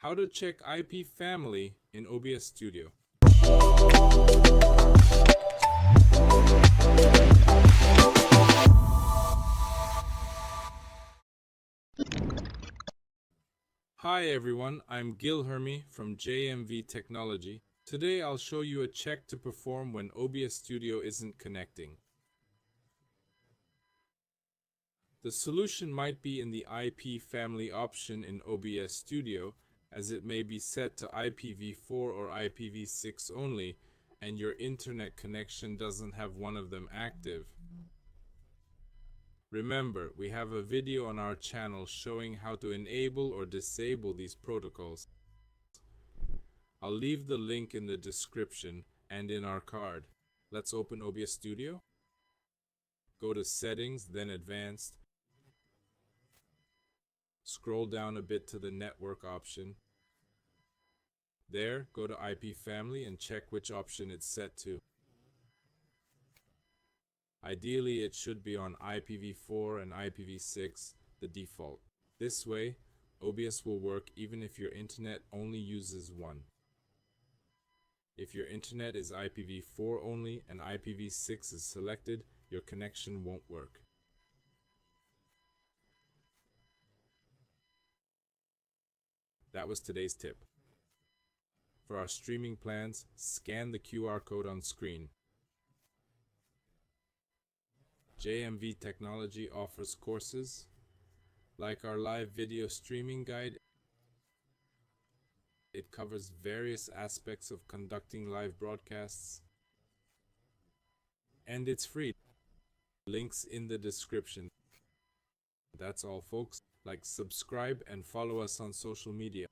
How to check IP family in OBS Studio. Hi everyone, I'm Gil Hermy from JMV Technology. Today I'll show you a check to perform when OBS Studio isn't connecting. The solution might be in the IP family option in OBS Studio, as it may be set to IPv4 or IPv6 only, and your internet connection doesn't have one of them active. Remember, we have a video on our channel showing how to enable or disable these protocols. I'll leave the link in the description and in our card. Let's open OBS Studio. Go to Settings, then Advanced. Scroll down a bit to the Network option. There, go to IP Family and check which option it's set to. Ideally, it should be on IPv4 and IPv6, the default. This way, OBS will work even if your internet only uses one. If your internet is IPv4 only and IPv6 is selected, your connection won't work. That was today's tip. For our streaming plans, scan the QR code on screen. JMV Technology offers courses like our live video streaming guide. It covers various aspects of conducting live broadcasts, and it's free. Links in the description. That's all, folks. Like, subscribe, and follow us on social media.